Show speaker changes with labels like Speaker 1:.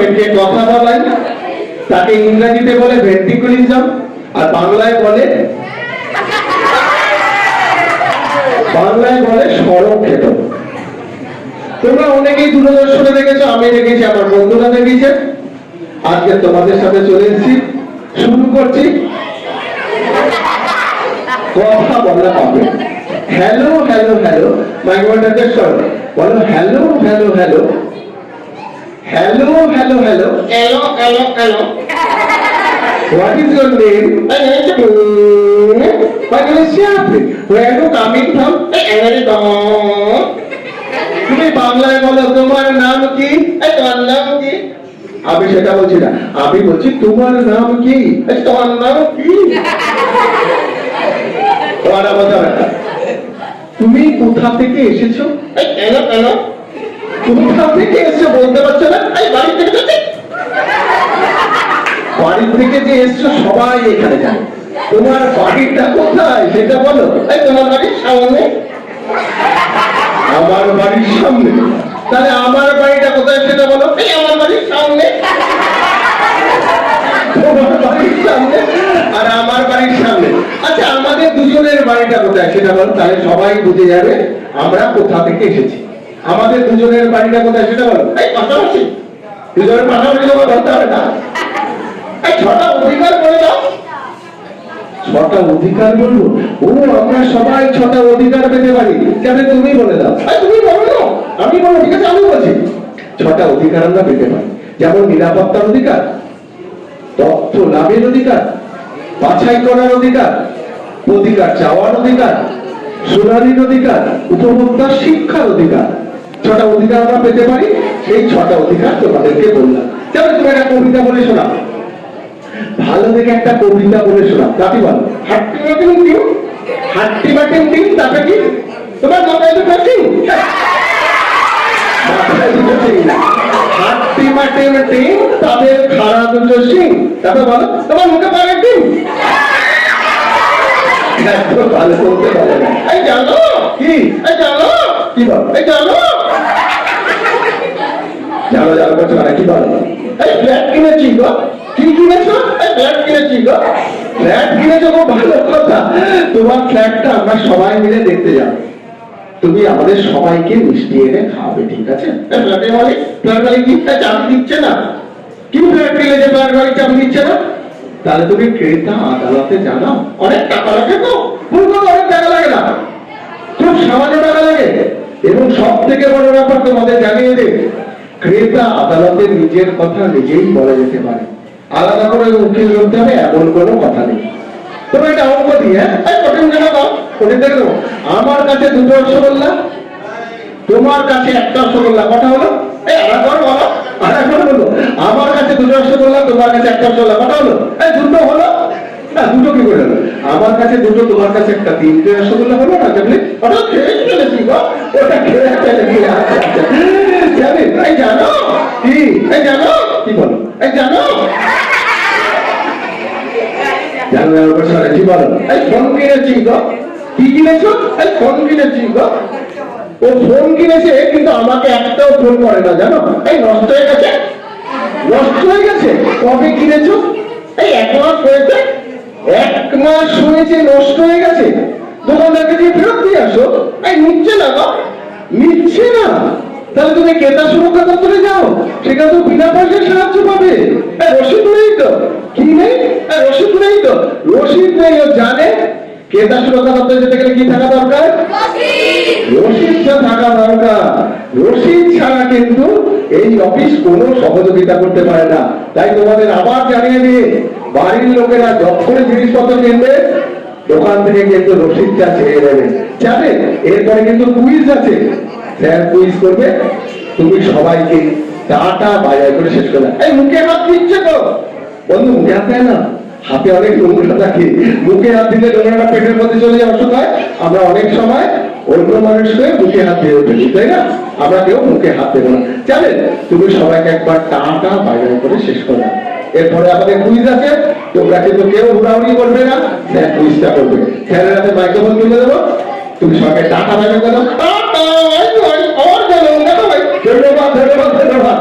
Speaker 1: পেটে কথা বলাই, তাকে ইংরেজিতে বলে ভেন্ট্রিকুলিজম, আর বাংলায় বলে সড়ক ক্ষেত্র। তোমরা অনেকেই দূরদর্শনে দেখেছো, আমি দেখেছি, আমার বন্ধুরা দেখেছে। আজকে তোমাদের সাথে চলে এসেছি, শুরু করছি কথা বলা পাবে। হ্যালো হ্যালো হ্যালো, মাইক্রোফোনটা সরো, বলো hello hello hello, hello hello hello,
Speaker 2: Hello, hello, hello.
Speaker 1: What is your name?
Speaker 2: My name is
Speaker 1: My name is Shafri. Where are you coming from?
Speaker 2: America.
Speaker 1: তুমি বাংলায় বলো তোমার নাম কি?
Speaker 2: তোমার নাম কি?
Speaker 1: আমি সেটা বলছি না, আমি বলছি তোমার নাম কি?
Speaker 2: তোমার নাম কি?
Speaker 1: তোমার নাম বলতে হবে না। তুমি কোথা থেকে এসেছো?
Speaker 2: কেন কেন?
Speaker 1: কোথা থেকে এসেছো বলতে পারছো না?
Speaker 2: বাড়ি থেকে যাচ্ছি।
Speaker 1: বাড়ি থেকে যে এসছো সবাই এখানে জানে। তোমার বাড়িটা কোথায় সেটা বলো।
Speaker 2: তোমার বাড়ির সামনে।
Speaker 1: আমার বাড়ির সামনে? তাহলে আমার বাড়িটা কোথায় সেটা বলো।
Speaker 2: আমার বাড়ির সামনে।
Speaker 1: তোমার বাড়ির সামনে আর আমার বাড়ির সামনে। আচ্ছা, আমাদের দুজনের বাড়িটা কোথায় সেটা বলো, তাহলে সবাই বুঝে যাবে আমরা কোথা থেকে এসেছি। আমাদের দুজনের বাড়িটা কোথায় সেটা বলো।
Speaker 2: পাশাপাশি।
Speaker 1: দুজনের পাশাপাশি তোমার বলতে হবে না।
Speaker 2: ছটা অধিকার বলে দাও।
Speaker 1: ছটা অধিকার বলবো? ও, আমরা সবাই ছটা অধিকার পেতে পারি। কেন তুমি বলে দাও।
Speaker 2: তুমি বলো না,
Speaker 1: আমি বলো, ঠিক আছে, আমি বলছি। ছটা অধিকার আমরা পেতে পারি, যেমন নিরাপত্তার অধিকার, তথ্য লাভের অধিকার, বাছাই করার অধিকার, অধিকার চাওয়ার অধিকার, শুনানির অধিকার, উপভোক্তার শিক্ষার অধিকার। ছটা অধিকার আমরা পেতে পারি। সেই ছটা অধিকার তোমাদেরকে বললাম। যেমন তুমি একটা কবিতা বলে শোনাও, ভালো দেখে একটা কবিতা বলে শোনাও। তাতে বল।
Speaker 2: হাট্টি মাটিং টিম।
Speaker 1: হাট্টি মাটিং টিম, তাতে কি?
Speaker 2: তোমার মাথায় দুটো টিম।
Speaker 1: হাট্টি মাটিং টিম, তাদের খাড়া দুটো সিং। তারপর বলো,
Speaker 2: তোমার মুখে পাড়ের টিম।
Speaker 1: ভালো বলতে পারে না।
Speaker 2: জানো
Speaker 1: কি?
Speaker 2: জানো
Speaker 1: কি বল?
Speaker 2: জানো
Speaker 1: জানো জানো করছো না, কি বল?
Speaker 2: ফ্ল্যাট কিনেছি গো।
Speaker 1: কি কিনেছো?
Speaker 2: ফ্ল্যাট কিনেছি গো।
Speaker 1: ফ্ল্যাট কিনেছো, খুব ভালো কথা। তোমার ফ্ল্যাটটা আমরা সবাই মিলে দেখতে যাবো। তুমি আমাদের সবাইকে মিষ্টি এনে খাওয়াবে, ঠিক আছে?
Speaker 2: ফ্ল্যাটের মালিক, ফ্ল্যাট মালিক কি চাবি দিচ্ছে না?
Speaker 1: কি ফ্ল্যাট কিনে যে ফ্ল্যাট মালিক চাবি দিচ্ছে না? তাহলে তুমি ক্রেতা আদালতে জানাও।
Speaker 2: অনেক টাকা লাগে তো।
Speaker 1: পুরো অনেক টাকা লাগে না, খুব সামান্য টাকা লাগে। এবং সব থেকে বড় ব্যাপার তোমাদের জানিয়ে দে, ক্রেতা আদালতে নিজের কথা নিজেই বলা যেতে পারে, আলাদা করে উকিল করতে হবে এমন কোনো কথা নেই। তবে এটা অঙ্ক দিই, হ্যাঁ,
Speaker 2: কঠিন জানা দাও।
Speaker 1: কোটি দেখে দেবো। আমার কাছে দুটো রসগোল্লা, তোমার কাছে একটা রসগোল্লা, কটা হলো?
Speaker 2: আরেকবার বলো।
Speaker 1: আরেকবার বলো। আমার কাছে দুটো রসগোল্লা, তোমার কাছে একটা রসগোল্লা, কটা হলো? দুটো হলো না? দুটো কি করে হলো? আমার কাছে দুটো, তোমার কাছে একটা, তিনটে রসগোল্লা হলো না? দেখলে
Speaker 2: ওটা খেয়ে ফেলেছি গো।
Speaker 1: ওটা খেয়ে ফেলেছি। আচ্ছা আচ্ছা, জানি।
Speaker 2: জানো
Speaker 1: কি?
Speaker 2: জানো
Speaker 1: কি বলো?
Speaker 2: জানো
Speaker 1: জানো জানো করছো না, কি বলো?
Speaker 2: ফোন কিনেছি গো।
Speaker 1: কি কিনেছো?
Speaker 2: ফোন কিনেছি গো।
Speaker 1: ও ফোন কিনেছে, কিন্তু আমাকে একটাও ফোন করে না, জানো?
Speaker 2: নষ্ট হয়ে গেছে।
Speaker 1: নষ্ট হয়ে গেছে। কবে কিনেছো?
Speaker 2: 1 মাস হয়েছে।
Speaker 1: 1 মাস হয়েছে নষ্ট হয়ে গেছে। দোকানদারকে দিয়ে ফেরত দিয়ে আসো।
Speaker 2: নিচ্ছে না গো।
Speaker 1: নিচ্ছে না? তাহলে তুমি ক্রেতা সুরক্ষা দপ্তরে যাও, সেখানে তো বিনা পয়সায় সাহায্য পাবে। রসিদ নেই তো? কি নেই?
Speaker 2: রসিদ নেই তো।
Speaker 1: রসিদ নেই, ও জানে। ক্রেতা সুরক্ষা দপ্তরে যেতে গেলে কি থাকা দরকার? রসিদটা থাকা দরকার। রসিদ ছাড়া কিন্তু এই অফিস কোনো সহযোগিতা করতে পারে না। তাই তোমাদের আবার জানিয়ে দিয়ে, বাড়ির লোকেরা যখন জিনিসপত্র কিনবে, দোকান থেকে কিন্তু রসিদটা ছেড়ে দেবে, যাবে। এরপরে কিন্তু কুইজ আছে, স্যার কুইজ করবে, তুমি সবাইকে টাটা বাজার করে শেষ করে।
Speaker 2: মুখে হাত দিচ্ছে তো।
Speaker 1: বন্ধু, মুখে হাত দেয় না, হাতে অনেক নোংরা থাকে। মুখে হাত দিলে নোংরাটা পেটের মধ্যে চলে যাওয়ার অসুখ হয়। আমরা অনেক সময় অন্য মানুষকে মুখে হাত দিয়ে ফেলি, তাই না? আমরা কেউ মুখে হাত দেবো না, জানেন? তুমি সবাইকে একবার টাটা বাজার করে শেষ করো। এরপরে আমাদের কুইজ আছে, তোমরা কিন্তু কেউ হুড়াহুড়ি করবে না, স্যার কুইজটা করবে। স্যারের হাতে মাইক্রোফোন তুলে দেবো, তুমি সবাইকে টাটা বাজার করো। ধন্যবাদ ধন্যবাদ ধন্যবাদ।